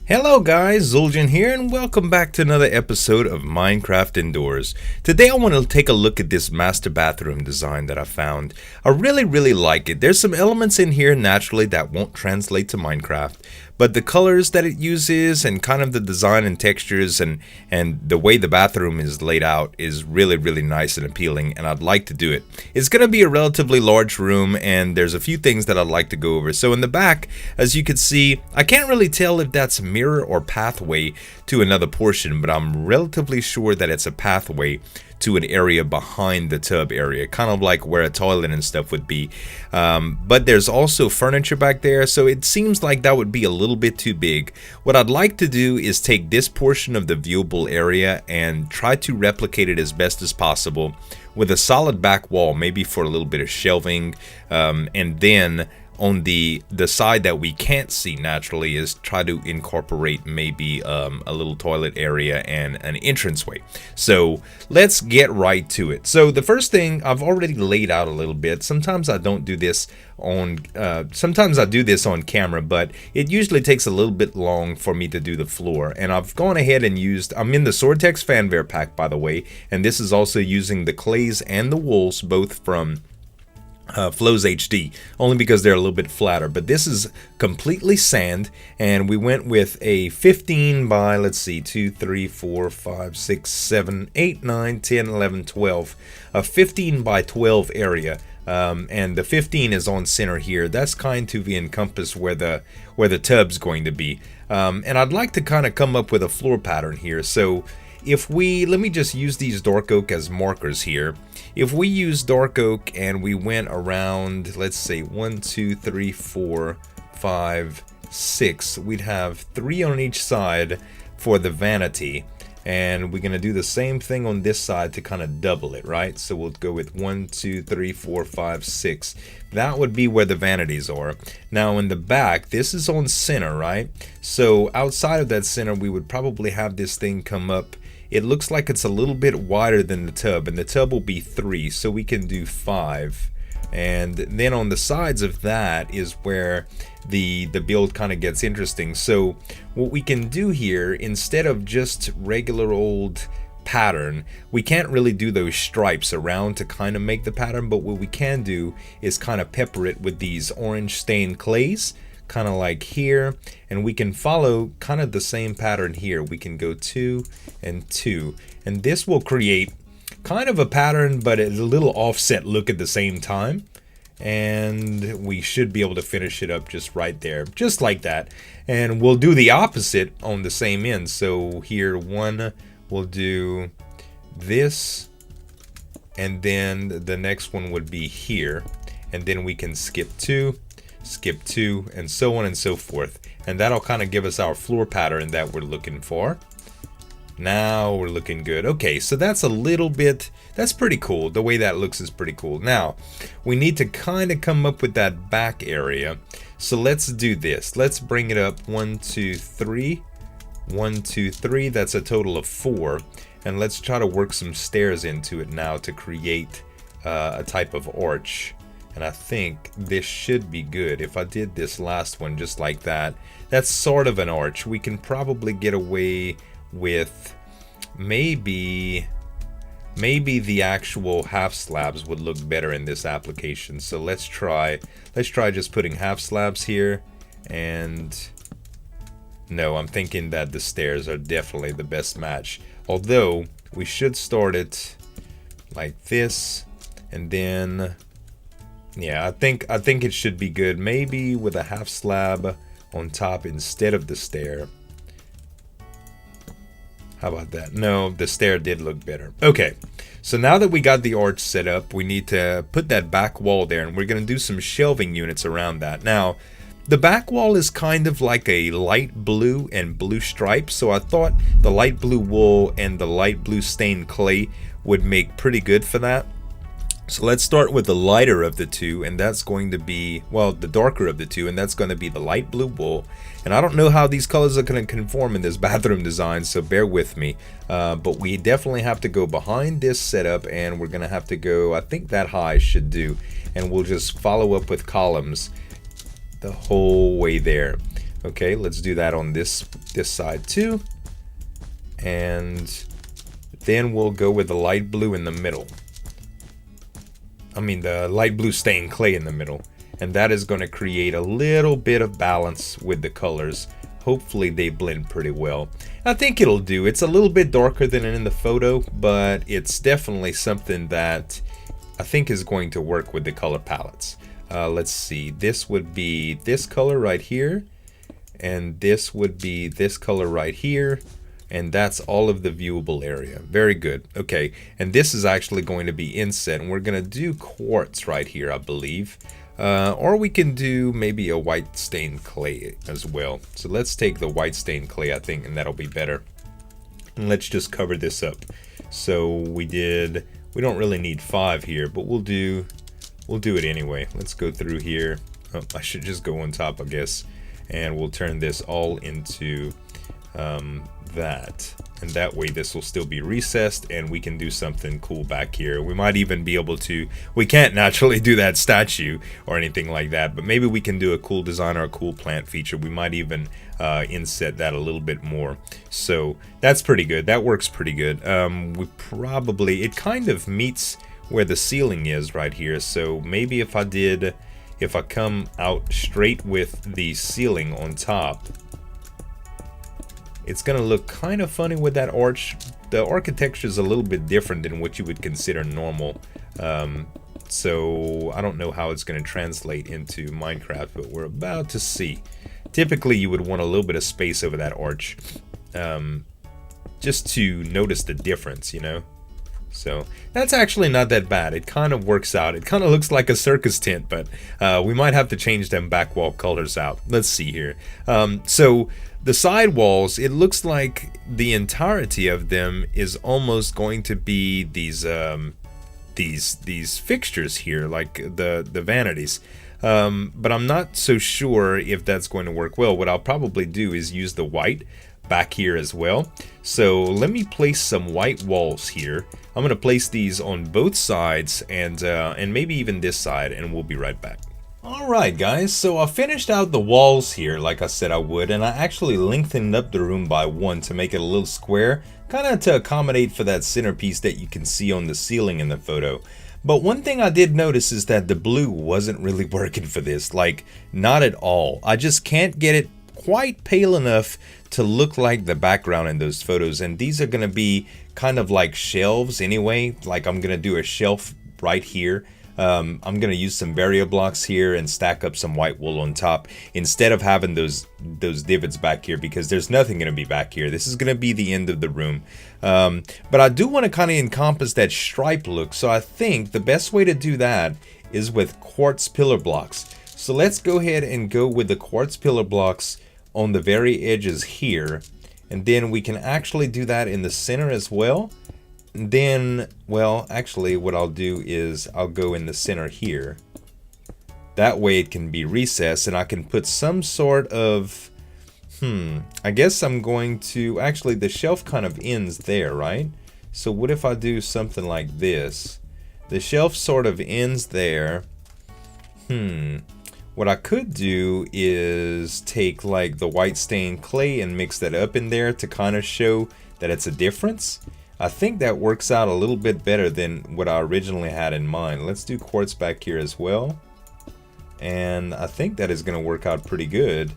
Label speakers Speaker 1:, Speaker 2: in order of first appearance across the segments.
Speaker 1: Hello guys, Zueljin here and welcome back to another episode of Minecraft Indoors. Today I want to take a look at this master bathroom design that I found. I really like it. There's some elements in here naturally that won't translate to Minecraft, but the colors that it uses and kind of the design and textures and the way the bathroom is laid out is really nice and appealing, and I'd like to do it. It's going to be a relatively large room and there's a few things that I'd like to go over. So in the back, as you can see, I can't really tell if that's a mirror or pathway to another portion, but I'm relatively sure that it's a pathway to an area behind the tub area, kind of like where a toilet and stuff would be. But there's also furniture back there, so it seems like that would be a little bit too big. What I'd like to do is take this portion of the viewable area and try to replicate it as best as possible with a solid back wall, maybe for a little bit of shelving, and then on the side that we can't see naturally is try to incorporate maybe a little toilet area and an entranceway. So let's get right to it. So the first thing I've already laid out a little bit. Sometimes I don't do this on sometimes I do this on camera, but it usually takes a little bit long for me to do the floor, and I've gone ahead and used, I'm in the Sortex Fanware pack by the way, and this is also using the clays and the wools, both from Flows HD, only because they're a little bit flatter. But this is completely sand, and we went with a 15 by, let's see, 2, 3, 4, 5, 6, 7, 8, 9, 10, 11, 12, a 15 by 12 area. And the 15 is on center here. That's kind to encompass where the tub's going to be. And I'd like to kind of come up with a floor pattern here. So if we, let me just use these dark oak as markers here. If we use dark oak and we went around, let's say 1, 2, 3, 4, 5, 6, we'd have 3 on each side for the vanity. And we're going to do the same thing on this side to kind of double it, right? So we'll go with 1, 2, 3, 4, 5, 6. That would be where the vanities are. Now in the back, this is on center, right? So outside of that center, we would probably have this thing come up. It looks like it's a little bit wider than the tub, and the tub will be 3, so we can do 5. And then on the sides of that is where the build kind of gets interesting. So what we can do here, instead of just regular old pattern, we can't really do those stripes around to kind of make the pattern, but what we can do is kind of pepper it with these orange stained clays, kind of like here, and we can follow kind of the same pattern here. We can go 2 and 2, and this will create kind of a pattern but a little offset look at the same time, and we should be able to finish it up just right there, just like that. And we'll do the opposite on the same end. So here, 1, we'll do this, and then the next one would be here, and then we can skip 2, and so on and so forth, and that'll kind of give us our floor pattern that we're looking for. Now we're looking good. Okay, so that's a little bit, that's pretty cool. The way that looks is pretty cool. Now we need to kind of come up with that back area, so let's do this. Let's bring it up 1, 2, 3, 1, 2, 3. That's a total of 4, and let's try to work some stairs into it now to create a type of arch. And I think this should be good. If I did this last one just like that, that's sort of an arch. We can probably get away with maybe the actual half slabs would look better in this application. So let's try just putting half slabs here. And no, I'm thinking that the stairs are definitely the best match. Although we should start it like this, and then yeah, I think it should be good. Maybe with a half slab on top instead of the stair. How about that? No, the stair did look better. Okay, so now that we got the arch set up, we need to put that back wall there, and we're going to do some shelving units around that. Now, the back wall is kind of like a light blue and blue stripe, so I thought the light blue wool and the light blue stained clay would make pretty good for that. So let's start with the lighter of the two, and that's going to be, well, the darker of the two, and that's going to be the light blue wool. And I don't know how these colors are going to conform in this bathroom design, so bear with me. But we definitely have to go behind this setup, and we're going to have to go, I think that high should do. And we'll just follow up with columns the whole way there. Okay, let's do that on this side too. And then we'll go with the light blue in the middle. I mean the light blue stained clay in the middle. And that is going to create a little bit of balance with the colors. Hopefully they blend pretty well. I think it'll do. It's a little bit darker than in the photo, but it's definitely something that I think is going to work with the color palettes. Let's see. This would be this color right here. And this would be this color right here. And that's all of the viewable area. Very good. Okay, and this is actually going to be inset, and we're going to do quartz right here, I believe. Or we can do maybe a white stained clay as well. So let's take the white stained clay, I think, and that'll be better. And let's just cover this up. So we don't really need 5 here, but we'll do it anyway. Let's go through here. Oh, I should just go on top, I guess. And we'll turn this all into that, and that way this will still be recessed and we can do something cool back here. We might even be able to, we can't naturally do that statue or anything like that, but maybe we can do a cool design or a cool plant feature. We might even inset that a little bit more. So that's pretty good. That works pretty good. It kind of meets where the ceiling is right here. So maybe if I come out straight with the ceiling on top, it's gonna look kind of funny with that arch. The architecture is a little bit different than what you would consider normal. So I don't know how it's gonna translate into Minecraft, but we're about to see. Typically you would want a little bit of space over that arch, just to notice the difference, you know? So that's actually not that bad. It kind of works out. It kind of looks like a circus tent, but we might have to change them back wall colors out. Let's see here. So the side walls, it looks like the entirety of them is almost going to be these fixtures here, like the vanities. But I'm not so sure if that's going to work well. What I'll probably do is use the white back here as well. So let me place some white walls here. I'm going to place these on both sides and maybe even this side, and we'll be right back. Alright guys, so I finished out the walls here like I said I would, and I actually lengthened up the room by 1 to make it a little square, kind of to accommodate for that centerpiece that you can see on the ceiling in the photo. But one thing I did notice is that the blue wasn't really working for this, like not at all. I just can't get it quite pale enough to look like the background in those photos, and these are going to be kind of like shelves anyway. Like I'm going to do a shelf right here. I'm going to use some barrier blocks here and stack up some white wool on top instead of having those divots back here, because there's nothing going to be back here. This is going to be the end of the room. But I do want to kind of encompass that stripe look, so I think the best way to do that is with quartz pillar blocks. So let's go ahead and go with the quartz pillar blocks on the very edges here, and then we can actually do that in the center as well. And then, well, actually what I'll do is I'll go in the center here. That way it can be recessed, and I can put some sort of, I guess I'm going to, actually the shelf kind of ends there, right? So what if I do something like this? The shelf sort of ends there. What I could do is take like the white stained clay and mix that up in there to kind of show that it's a difference. I think that works out a little bit better than what I originally had in mind. Let's do quartz back here as well. And I think that is going to work out pretty good.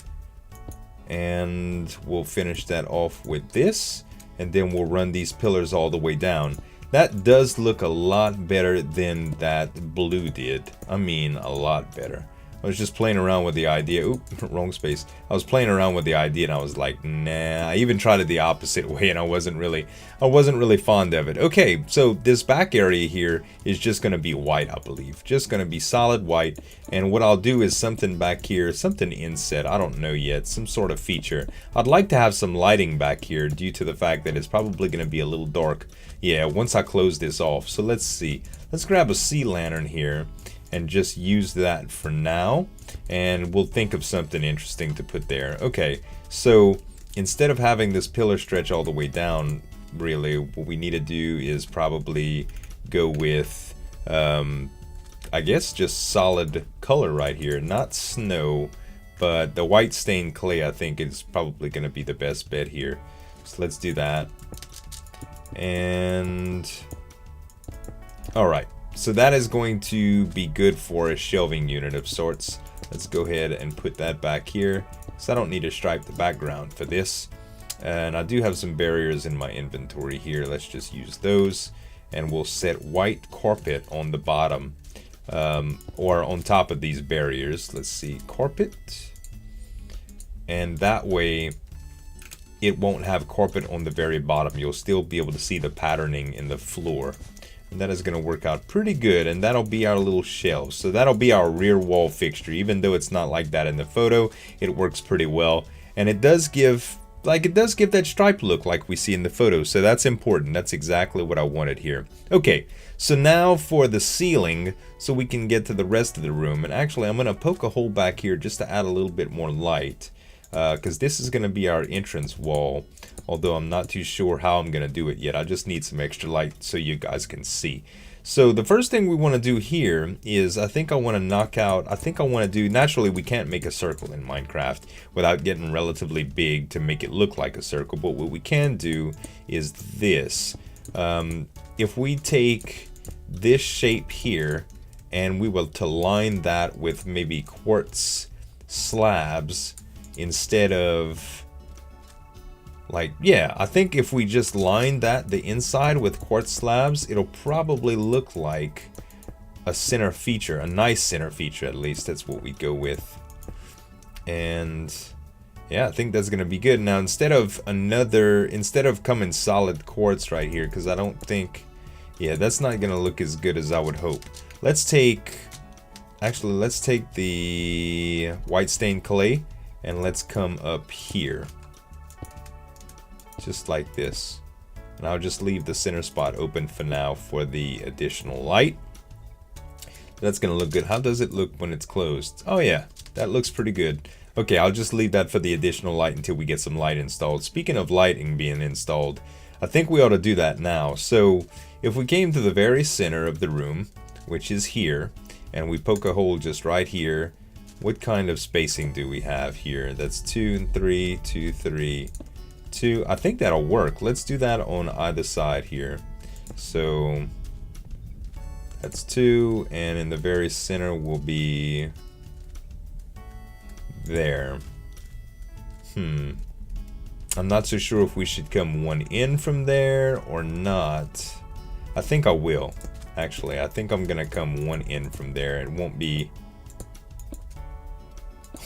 Speaker 1: And we'll finish that off with this. And then we'll run these pillars all the way down. That does look a lot better than that blue did. I mean, a lot better. I was just playing around with the idea. Oop, wrong space. I was playing around with the idea and I was like, nah. I even tried it the opposite way and I wasn't really fond of it. Okay, so this back area here is just going to be white, I believe. Just going to be solid white. And what I'll do is something back here, something inset, I don't know yet, some sort of feature. I'd like to have some lighting back here due to the fact that it's probably going to be a little dark. Yeah, once I close this off. So let's see. Let's grab a sea lantern here and just use that for now, and we'll think of something interesting to put there. Okay, so instead of having this pillar stretch all the way down, really what we need to do is probably go with I guess just solid color right here, not snow, but the white stained clay I think is probably going to be the best bet here. So let's do that. And alright, so that is going to be good for a shelving unit of sorts. Let's go ahead and put that back here, so I don't need to stripe the background for this. And I do have some barriers in my inventory here. Let's just use those, and we'll set white carpet on the bottom, or on top of these barriers. Let's see, carpet, and that way it won't have carpet on the very bottom. You'll still be able to see the patterning in the floor. And that is going to work out pretty good, and that'll be our little shelves. So that'll be our rear wall fixture. Even though it's not like that in the photo, it works pretty well, and it does give that striped look like we see in the photo. So that's important. That's exactly what I wanted here. Okay, so now for the ceiling, so we can get to the rest of the room. And actually, I'm going to poke a hole back here just to add a little bit more light, because this is going to be our entrance wall. Although I'm not too sure how I'm going to do it yet. I just need some extra light so you guys can see. So the first thing we want to do here is, I think I want to do, naturally we can't make a circle in Minecraft without getting relatively big to make it look like a circle. But what we can do is this. If we take this shape here and we will to line that with maybe quartz slabs instead of, like, yeah, I think if we just line the inside with quartz slabs, it'll probably look like a center feature, a nice center feature at least. That's what we go with. And yeah, I think that's gonna be good. Now instead of coming solid quartz right here, because I don't think, yeah, that's not gonna look as good as I would hope. Let's take the white stained clay and let's come up here. Just like this. And I'll just leave the center spot open for now for the additional light. That's gonna look good. How does it look when it's closed? Oh yeah, that looks pretty good. Okay, I'll just leave that for the additional light until we get some light installed. Speaking of lighting being installed, I think we ought to do that now. So if we came to the very center of the room, which is here, and we poke a hole just right here, what kind of spacing do we have here? That's 2 and 3, 2, 3, 2. I think that'll work. Let's do that on either side here. So that's 2, and in the very center will be there. I'm not so sure if we should come one in from there or not. I think I will. Actually, I think I'm gonna come one in from there. It won't be...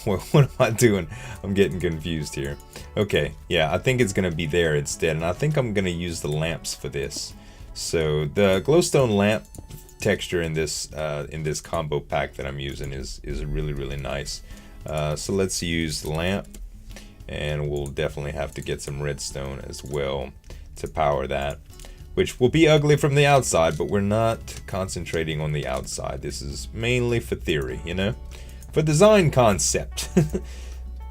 Speaker 1: What am I doing? I'm getting confused here. Okay, yeah, I think it's gonna be there instead, and I think I'm gonna use the lamps for this. So the glowstone lamp texture in this combo pack that I'm using is really, really nice. So let's use the lamp, and we'll definitely have to get some redstone as well to power that, which will be ugly from the outside, but we're not concentrating on the outside. This is mainly for theory, you know? For design concept.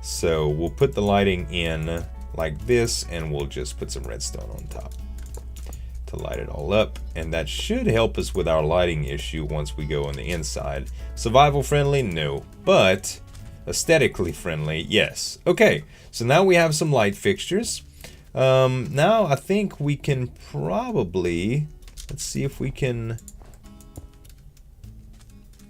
Speaker 1: So we'll put the lighting in like this, and we'll just put some redstone on top to light it all up, and that should help us with our lighting issue once we go on the inside. Survival friendly? No. But aesthetically friendly? Yes. Okay, so now we have some light fixtures. Now I think we can probably, let's see if we can,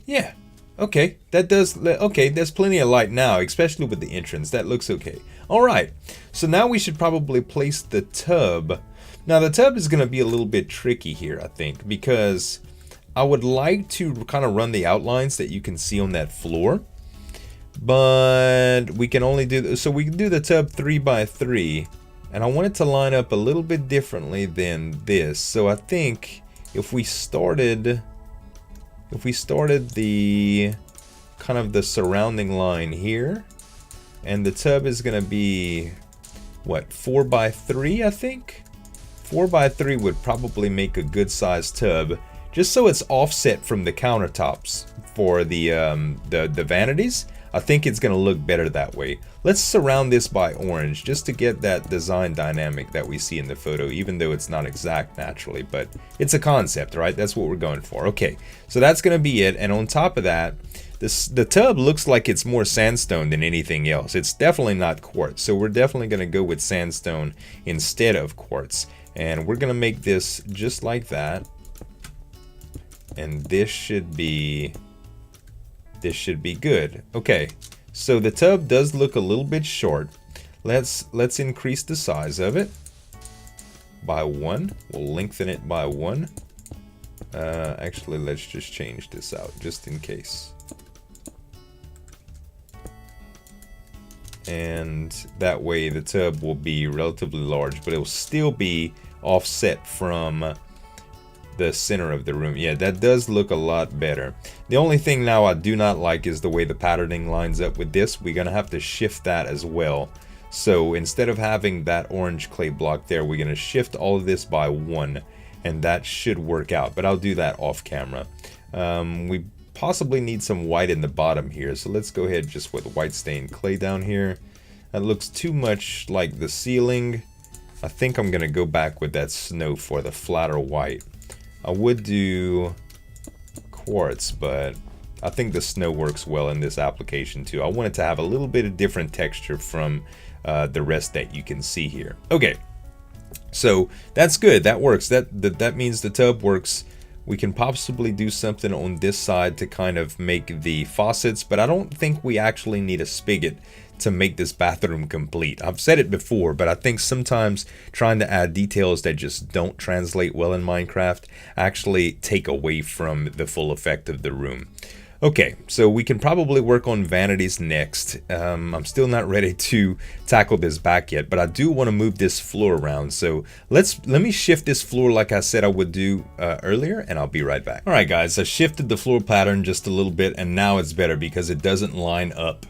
Speaker 1: yeah. Okay, that does, okay, there's plenty of light now, especially with the entrance. That looks okay. Alright, so now we should probably place the tub. Now the tub is going to be a little bit tricky here, I think, because I would like to kind of run the outlines that you can see on that floor. But we can only do, so we can do the tub 3 by 3. And I want it to line up a little bit differently than this. So I think if we started the kind of the surrounding line here, and the tub is going to be what, 4 by 3, I think 4 by 3 would probably make a good sized tub, just so it's offset from the countertops for the vanities. I think it's going to look better that way. Let's surround this by orange just to get that design dynamic that we see in the photo, even though it's not exact naturally, but it's a concept, right? That's what we're going for. Okay, so that's going to be it. And on top of that, the tub looks like it's more sandstone than anything else. It's definitely not quartz, so we're definitely going to go with sandstone instead of quartz. And we're going to make this just like that. And this should be good. Okay, so the tub does look a little bit short. Let's increase the size of it by 1. We'll lengthen it by 1. Actually, let's just change this out just in case. And that way the tub will be relatively large, but it will still be offset from the center of the room. Yeah, that does look a lot better. The only thing now I do not like is the way the patterning lines up with this. We're gonna have to shift that as well. So instead of having that orange clay block there, we're gonna shift all of this by 1, and that should work out, but I'll do that off camera. We possibly need some white in the bottom here, so let's go ahead just with white stained clay down here. That looks too much like the ceiling. I think I'm gonna go back with that snow for the flatter white. I would do quartz, but I think the snow works well in this application too. I want it to have a little bit of different texture from the rest that you can see here. Okay, so that's good. That works. That means the tub works. We can possibly do something on this side to kind of make the faucets, but I don't think we actually need a spigot to make this bathroom complete. I've said it before, but I think sometimes trying to add details that just don't translate well in Minecraft actually take away from the full effect of the room. Okay, so we can probably work on vanities next. I'm still not ready to tackle this back yet, but I do want to move this floor around. So let me shift this floor like I said I would do earlier, and I'll be right back. All right, guys, I shifted the floor pattern just a little bit, and now it's better because it doesn't line up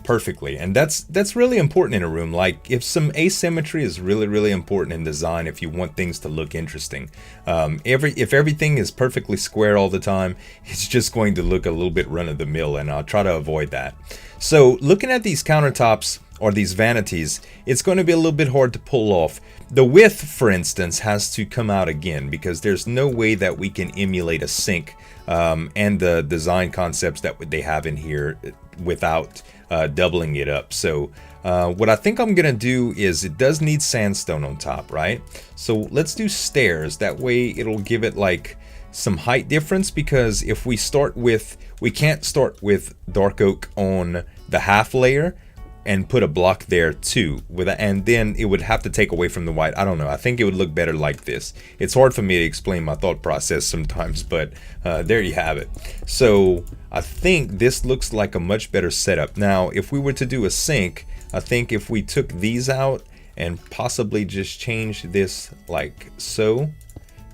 Speaker 1: perfectly, and that's really important in a room. Like, if some asymmetry is really important in design, if you want things to look interesting. If everything is perfectly square all the time, it's just going to look a little bit run-of-the-mill, and I'll try to avoid that. So looking at these countertops or these vanities, it's going to be a little bit hard to pull off. The width, for instance, has to come out again because there's no way that we can emulate a sink and the design concepts that they have in here without doubling it up. So what I think I'm gonna do is, it does need sandstone on top, right? So let's do stairs. That way it'll give it like some height difference, because if we can't start with dark oak on the half layer and put a block there too, and then it would have to take away from the white. I don't know. I think it would look better like this. It's hard for me to explain my thought process sometimes, but there you have it. So I think this looks like a much better setup. Now, if we were to do a sink, I think if we took these out and possibly just change this like so,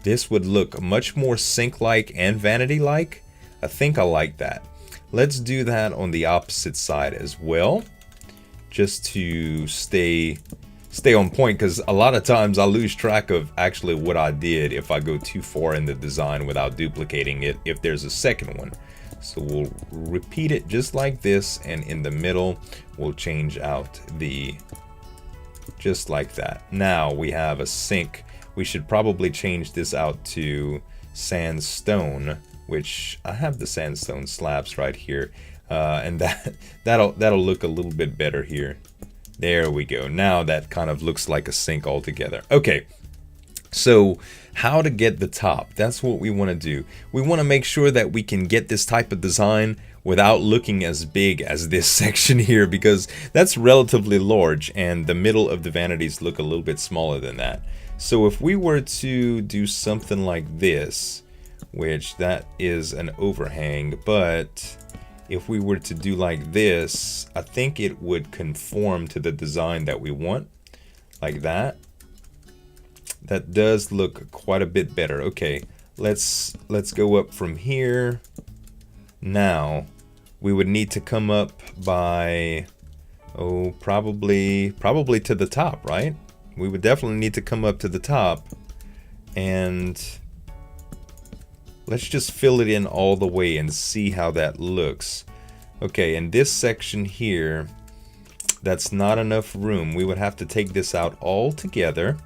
Speaker 1: this would look much more sink-like and vanity-like. I think I like that. Let's do that on the opposite side as well, just to stay on point, because a lot of times I lose track of actually what I did if I go too far in the design without duplicating it if there's a second one. So we'll repeat it just like this, and in the middle we'll change out just like that. Now we have a sink. We should probably change this out to sandstone, which I have the sandstone slabs right here. And that'll look a little bit better here. There we go. Now that kind of looks like a sink altogether. Okay, so how to get the top? That's what we want to do. We want to make sure that we can get this type of design without looking as big as this section here, because that's relatively large, and the middle of the vanities look a little bit smaller than that. So if we were to do something like this, which that is an overhang, but if we were to do like this, I think it would conform to the design that we want, like that. That does look quite a bit better. Okay, let's go up from here. Now we would need to come up by, oh, probably to the top, right? We would definitely need to come up to the top, and let's just fill it in all the way and see how that looks. Okay, in this section here, that's not enough room. We would have to take this out all together,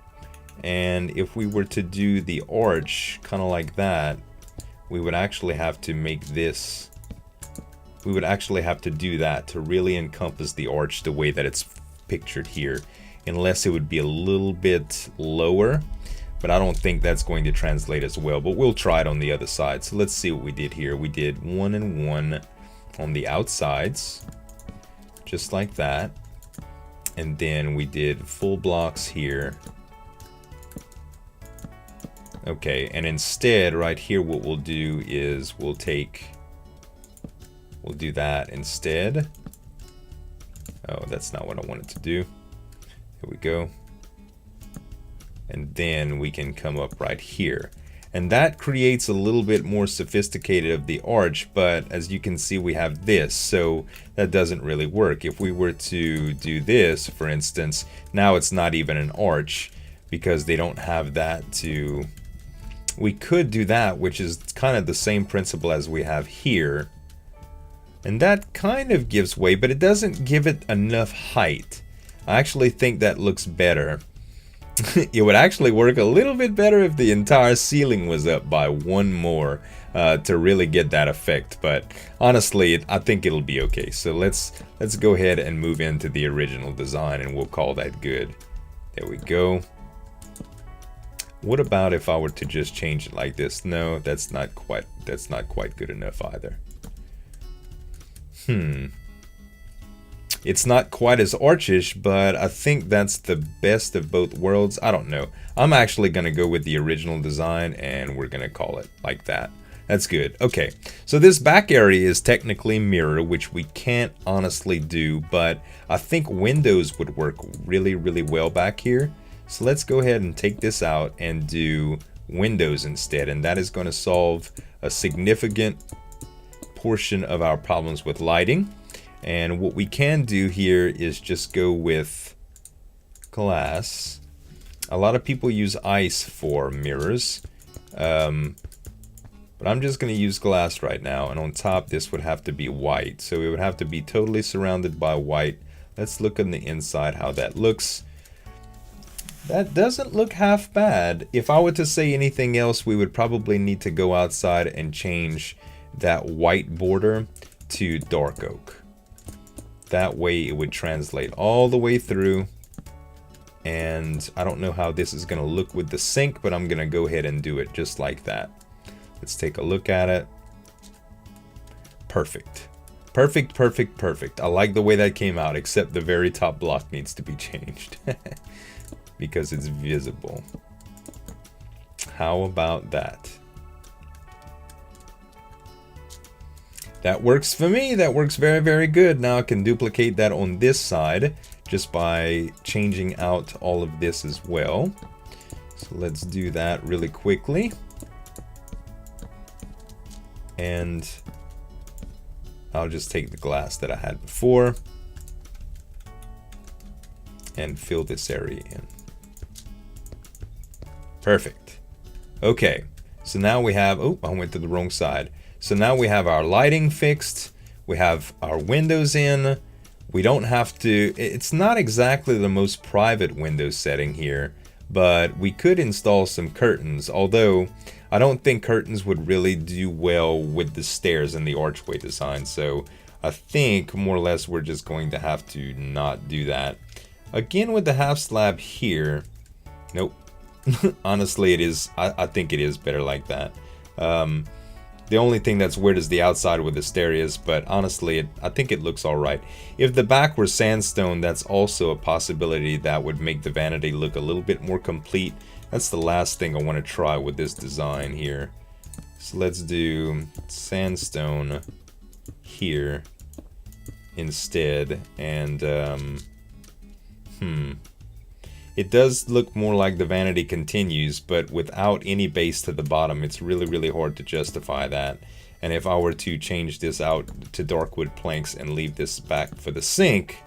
Speaker 1: and if we were to do the arch kind of like that, we would actually have to make this we would actually have to do that to really encompass the arch the way that it's pictured here, unless it would be a little bit lower, but I don't think that's going to translate as well, but we'll try it on the other side. So let's see what we did here. We did 1 and 1 on the outsides, just like that, and then we did full blocks here. Okay, and instead right here what we'll do is we'll do that instead. Oh, that's not what I wanted to do. Here we go. And then we can come up right here. And that creates a little bit more sophisticated of the arch, but as you can see we have this, so that doesn't really work. If we were to do this, for instance, now it's not even an arch because they don't have that to... We could do that, which is kind of the same principle as we have here. And that kind of gives way, but it doesn't give it enough height. I actually think that looks better. It would actually work a little bit better if the entire ceiling was up by 1 more to really get that effect. But honestly, I think it'll be okay. So let's go ahead and move into the original design, and we'll call that good. There we go. What about if I were to just change it like this? No, that's not quite good enough either. It's not quite as archish, but I think that's the best of both worlds. I don't know. I'm actually going to go with the original design, and we're going to call it like that. That's good. Okay, so this back area is technically mirror, which we can't honestly do, but I think windows would work really, really well back here. So let's go ahead and take this out and do windows instead, and that is going to solve a significant portion of our problems with lighting. And what we can do here is just go with glass. A lot of people use ice for mirrors, but I'm just going to use glass right now, and on top this would have to be white, so it would have to be totally surrounded by white. Let's look on the inside how that looks. That doesn't look half bad. If I were to say anything else, we would probably need to go outside and change that white border to dark oak. That way it would translate all the way through. And I don't know how this is going to look with the sink, but I'm going to go ahead and do it just like that. Let's take a look at it. Perfect. Perfect, perfect, perfect. I like the way that came out, except the very top block needs to be changed. Because it's visible. How about that? That works for me. That works very, very good. Now I can duplicate that on this side just by changing out all of this as well. So let's do that really quickly. And I'll just take the glass that I had before and fill this area in. Perfect. Okay, so now we have, oh, I went to the wrong side. So now we have our lighting fixed, we have our windows in, we don't have to, it's not exactly the most private window setting here, but we could install some curtains, although I don't think curtains would really do well with the stairs and the archway design, so I think more or less we're just going to have to not do that. Again with the half slab here, nope. Honestly, it is. I think it is better like that. The only thing that's weird is the outside with the stair is, but honestly, I think it looks all right. If the back were sandstone, that's also a possibility that would make the vanity look a little bit more complete. That's the last thing I want to try with this design here. So let's do sandstone here instead, and it does look more like the vanity continues, but without any base to the bottom, it's really, really hard to justify that. And if I were to change this out to dark wood planks and leave this back for the sink,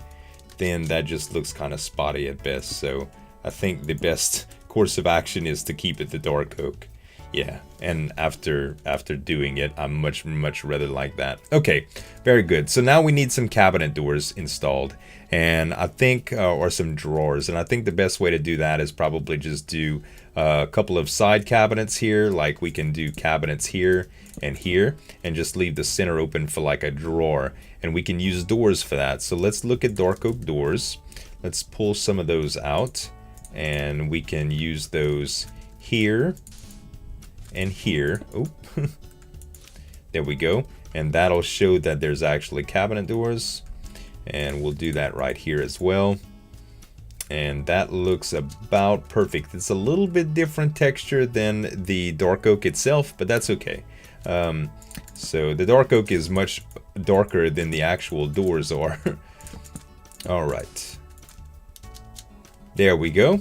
Speaker 1: then that just looks kind of spotty at best. So I think the best course of action is to keep it the dark oak. Yeah, and after doing it, I'm much rather like that. Okay, very good. So now we need some cabinet doors installed, and I think, or some drawers, and I think the best way to do that is probably just do a couple of side cabinets here, like we can do cabinets here, and just leave the center open for like a drawer, and we can use doors for that. So let's look at dark oak doors. Let's pull some of those out, and we can use those here and here. Oh, there we go. And that'll show that there's actually cabinet doors, and we'll do that right here as well. And that looks about perfect. It's a little bit different texture than the dark oak itself, but that's okay. So the dark oak is much darker than the actual doors are. All right, there we go.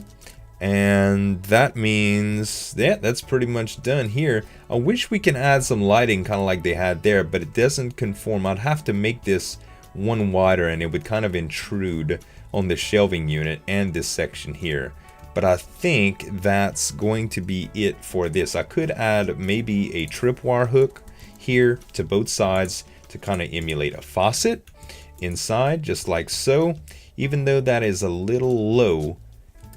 Speaker 1: And that means, yeah, that's pretty much done here. I wish we can add some lighting kind of like they had there, but it doesn't conform. I'd have to make this one wider, and it would kind of intrude on the shelving unit and this section here. But I think that's going to be it for this. I could add maybe a tripwire hook here to both sides to kind of emulate a faucet inside, just like so. Even though that is a little low,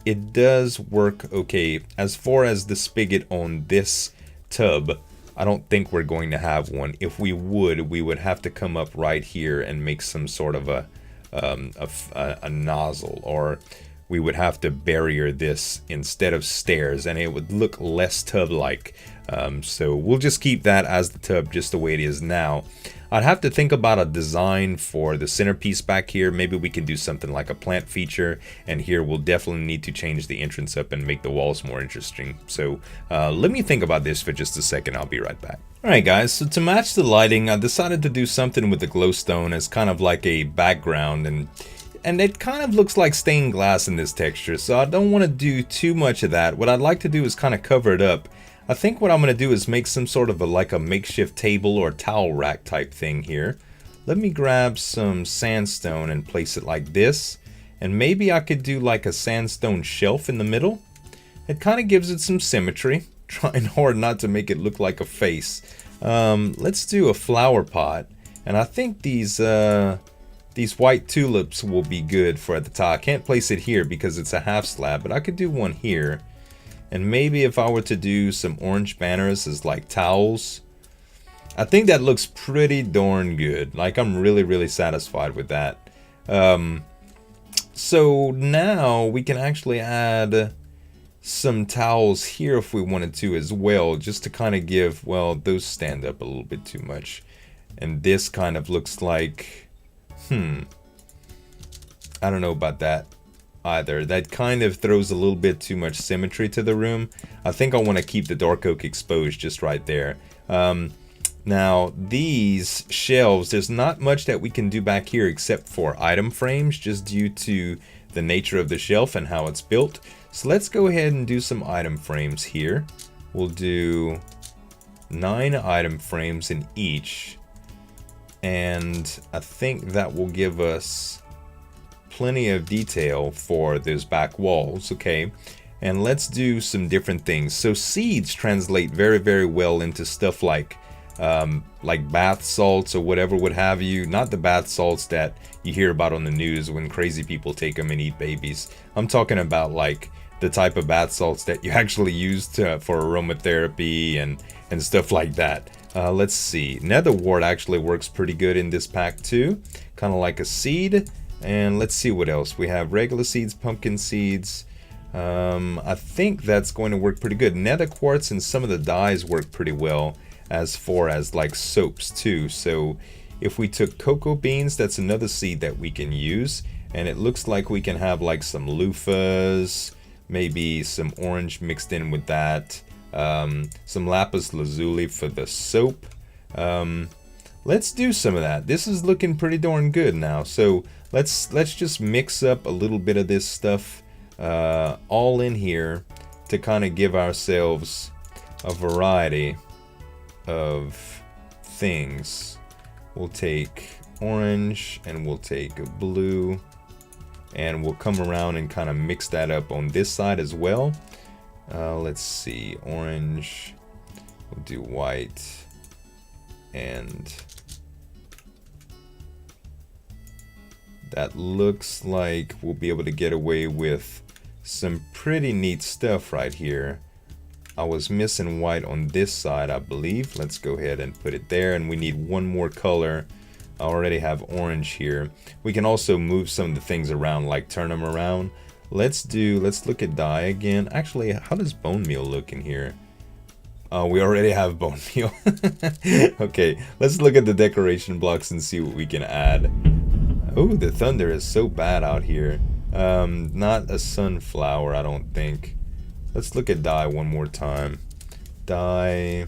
Speaker 1: it does work okay. As far as the spigot on this tub, I don't think we're going to have one. If we would have to come up right here and make some sort of a nozzle, or we would have to barrier this instead of stairs, and it would look less tub-like. So we'll just keep that as the tub just the way it is now. I'd have to think about a design for the centerpiece back here. Maybe we can do something like a plant feature, and here we'll definitely need to change the entrance up and make the walls more interesting. So let me think about this for just a second. I'll be right back. Alright guys, so to match the lighting, I decided to do something with the glowstone as kind of like a background, and it kind of looks like stained glass in this texture, so I don't want to do too much of that. What I'd like to do is kind of cover it up. I think what I'm going to do is make some sort of like a makeshift table or towel rack type thing here. Let me grab some sandstone and place it like this, and maybe I could do like a sandstone shelf in the middle. It kind of gives it some symmetry, trying hard not to make it look like a face. Let's do a flower pot, and I think these white tulips will be good for at the top. I can't place it here because it's a half slab, but I could do one here. And maybe if I were to do some orange banners as like towels, I think that looks pretty darn good. Like, I'm really satisfied with that. So now we can actually add some towels here if we wanted to as well, just to kind of give, well, those stand up a little bit too much. And this kind of looks like, I don't know about that either. That kind of throws a little bit too much symmetry to the room. I think I want to keep the dark oak exposed just right there. Now these shelves, there's not much that we can do back here except for item frames, just due to the nature of the shelf and how it's built. So let's go ahead and do some item frames here. We'll do 9 item frames in each, and I think that will give us plenty of detail for those back walls. Okay, and let's do some different things. So seeds translate very well into stuff like bath salts or whatever would have you. Not the bath salts that you hear about on the news when crazy people take them and eat babies. I'm talking about like the type of bath salts that you actually use for aromatherapy and stuff like that. Let's see, nether wart actually works pretty good in this pack too, kind of like a seed. And let's see what else we have. Regular seeds, pumpkin seeds. I think that's going to work pretty good. Nether quartz and some of the dyes work pretty well as far as like soaps too. So if we took cocoa beans, that's another seed that we can use, and it looks like we can have like some loofahs, maybe some orange mixed in with that, some lapis lazuli for the soap. Let's do some of that. This is looking pretty darn good now. So let's just mix up a little bit of this stuff all in here to kind of give ourselves a variety of things. We'll take orange and we'll take blue, and we'll come around and kind of mix that up on this side as well. Let's see, orange. We'll do white and that looks like we'll be able to get away with some pretty neat stuff right here. I was missing white on this side, I believe. Let's go ahead and put it there, and we need one more color. I already have orange here. We can also move some of the things around, like turn them around. Let's look at dye again. Actually, how does bone meal look in here? We already have bone meal. Okay, let's look at the decoration blocks and see what we can add. Oh, the thunder is so bad out here. Not a sunflower, I don't think. Let's look at dye one more time. Dye.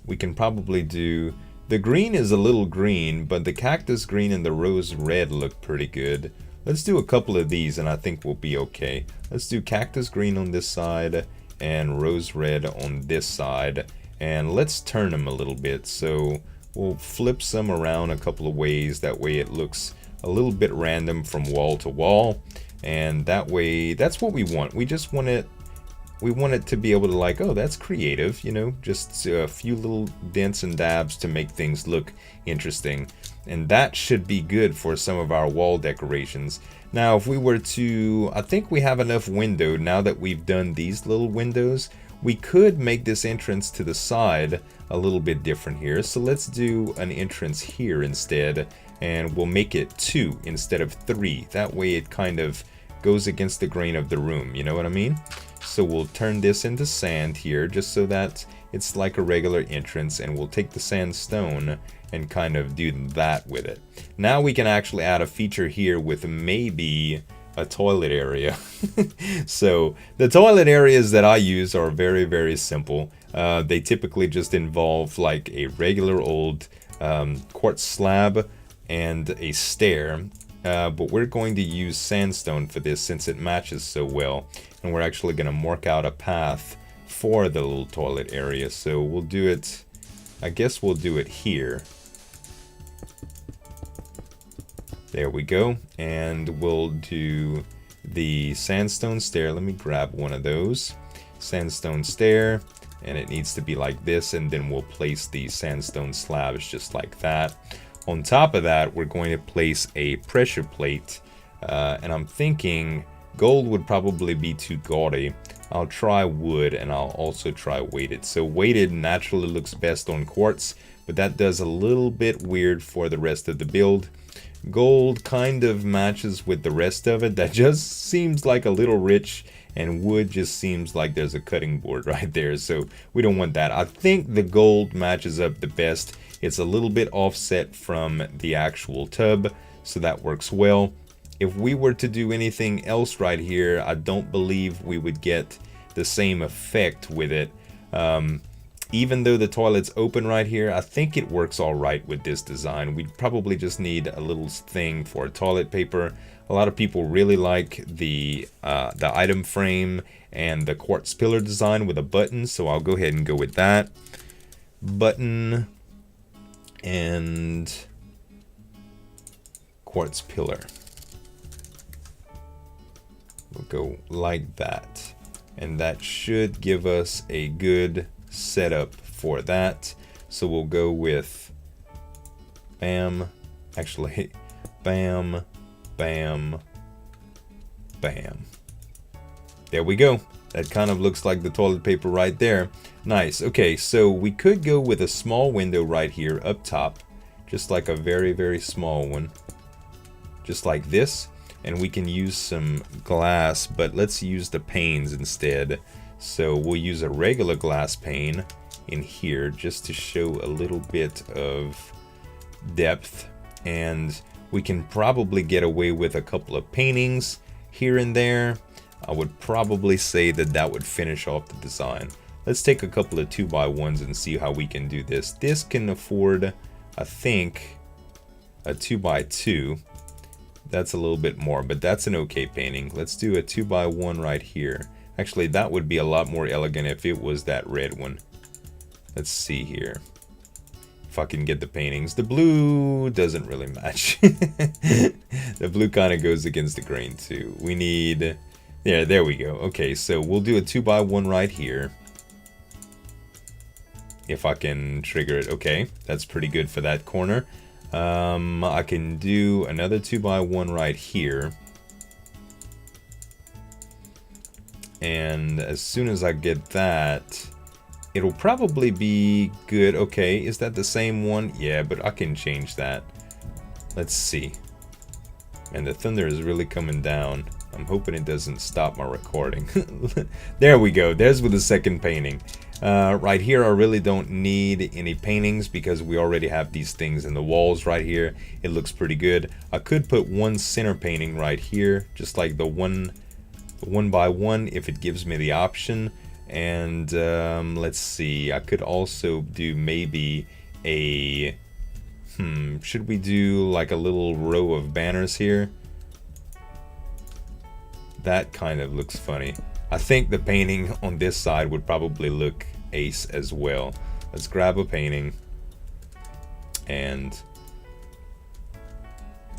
Speaker 1: We can probably do... The green is a little green, but the cactus green and the rose red look pretty good. Let's do a couple of these and I think we'll be okay. Let's do cactus green on this side and rose red on this side. And let's turn them a little bit. So we'll flip some around a couple of ways. That way it looks a little bit random from wall to wall. And that way, that's what we want. We just want it... We want it to be able to like, oh, that's creative, you know, just a few little dents and dabs to make things look interesting. And that should be good for some of our wall decorations. Now, if we were to, I think we have enough window now that we've done these little windows. We could make this entrance to the side a little bit different here. So let's do an entrance here instead, and we'll make it 2 instead of 3. That way it kind of goes against the grain of the room, you know what I mean? So we'll turn this into sand here just so that it's like a regular entrance, and we'll take the sandstone and kind of do that with it. Now we can actually add a feature here with maybe a toilet area. So the toilet areas that I use are very, very simple. They typically just involve like a regular old quartz slab and a stair. But we're going to use sandstone for this since it matches so well. And we're actually going to mark out a path for the little toilet area. So we'll do it, I guess we'll do it here. There we go. And we'll do the sandstone stair. Let me grab one of those. Sandstone stair. And it needs to be like this. And then we'll place the sandstone slabs just like that. On top of that, we're going to place a pressure plate, and I'm thinking gold would probably be too gaudy. I'll try wood, and I'll also try weighted. So weighted naturally looks best on quartz, but that does a little bit weird for the rest of the build. Gold kind of matches with the rest of it. That just seems like a little rich, and wood just seems like there's a cutting board right there, so we don't want that. I think the gold matches up the best. It's a little bit offset from the actual tub, so that works well. If we were to do anything else right here, I don't believe we would get the same effect with it. Even though the toilet's open right here, I think it works all right with this design. We'd probably just need a little thing for toilet paper. A lot of people really like the item frame and the quartz pillar design with a button, so I'll go ahead and go with that. Button and quartz pillar. We'll go like that, and that should give us a good setup for that. So we'll go with bam, actually bam, bam, bam. There we go. That kind of looks like the toilet paper right there. Nice. Okay, so we could go with a small window right here up top, just like a very, very small one, just like this. And we can use some glass, but let's use the panes instead. So we'll use a regular glass pane in here just to show a little bit of depth. And we can probably get away with a couple of paintings here and there. I would probably say that that would finish off the design. Let's take a couple of 2x1s and see how we can do this. This can afford, I think, a 2x2. That's a little bit more, but that's an okay painting. Let's do a 2x1 right here. Actually, that would be a lot more elegant if it was that red one. Let's see here. If I can get the paintings. The blue doesn't really match. The blue kind of goes against the grain too. We need... Yeah, there we go. Okay, so we'll do a 2x1 right here. if I can trigger it. Okay, that's pretty good for that corner. I can do another 2x1 right here. And as soon as I get that, it'll probably be good. Okay, is that the same one? Yeah, but I can change that. Let's see. And the thunder is really coming down. I'm hoping it doesn't stop my recording. There we go. There's with the second painting. Right here, I really don't need any paintings because we already have these things in the walls right here. It looks pretty good. I could put one center painting right here, just like the one by one, if it gives me the option. And let's see, I could also do maybe a should we do like a little row of banners here? That kind of looks funny. I think the painting on this side would probably look ace as well. Let's grab a painting, and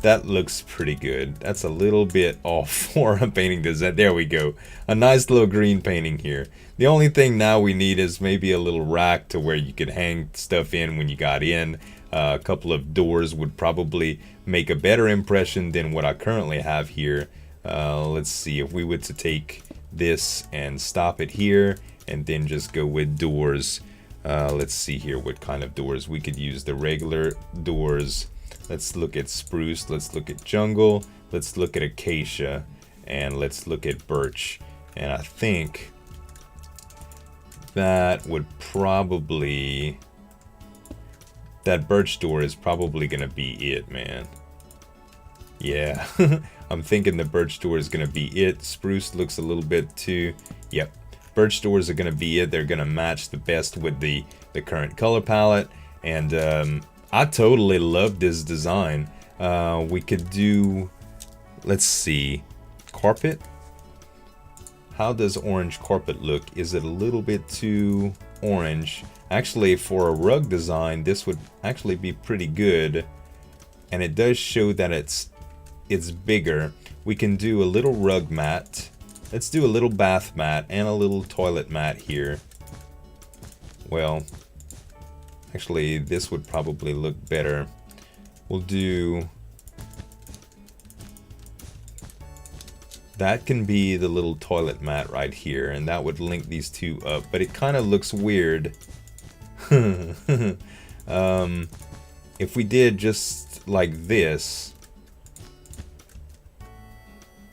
Speaker 1: that looks pretty good. That's a little bit off for a painting design. There we go. A nice little green painting here. The only thing now we need is maybe a little rack to where you could hang stuff in when you got in. A couple of doors would probably make a better impression than what I currently have here. Let's see, if we were to take this and stop it here and then just go with doors. Let's see here what kind of doors. We could use the regular doors. Let's look at spruce, let's look at jungle, let's look at acacia, and let's look at birch. And I think that would probably... that birch door is probably gonna be it, man. Yeah, I'm thinking the birch door is gonna be it. Spruce looks a little bit too... Yep, birch doors are gonna be it. They're gonna match the best with the current color palette. And I totally love this design. We could do... let's see... carpet? How does orange carpet look? Is it a little bit too orange? Actually, for a rug design, this would actually be pretty good. And it does show that it's bigger. We can do a little rug mat. Let's do a little bath mat and a little toilet mat here. Well, actually, this would probably look better. We'll do... that can be the little toilet mat right here, and that would link these two up. But it kind of looks weird. If we did just like this,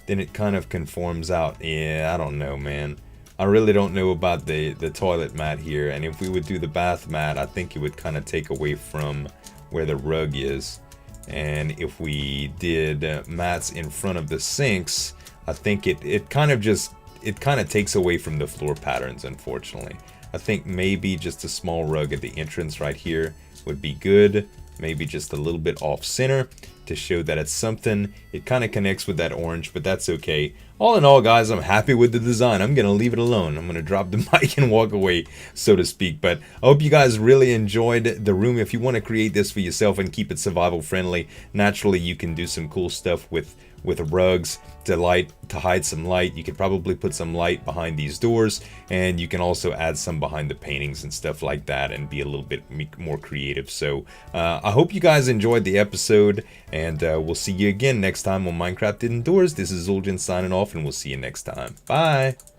Speaker 1: then it kind of conforms out. Yeah, I don't know, man. I really don't know about the toilet mat here. And if we would do the bath mat, I think it would kind of take away from where the rug is. And if we did mats in front of the sinks, I think it kind of takes away from the floor patterns, unfortunately. I think maybe just a small rug at the entrance right here would be good. Maybe just a little bit off center to show that it's something. It kind of connects with that orange, but that's okay. All in all, guys, I'm happy with the design. I'm going to leave it alone. I'm going to drop the mic and walk away, so to speak. But I hope you guys really enjoyed the room. If you want to create this for yourself and keep it survival friendly, naturally you can do some cool stuff with rugs to hide some light. You could probably put some light behind these doors, and you can also add some behind the paintings and stuff like that and be a little bit more creative. So I hope you guys enjoyed the episode, and we'll see you again next time on Minecraft Indoors. This is Zueljin signing off, and we'll see you next time. Bye!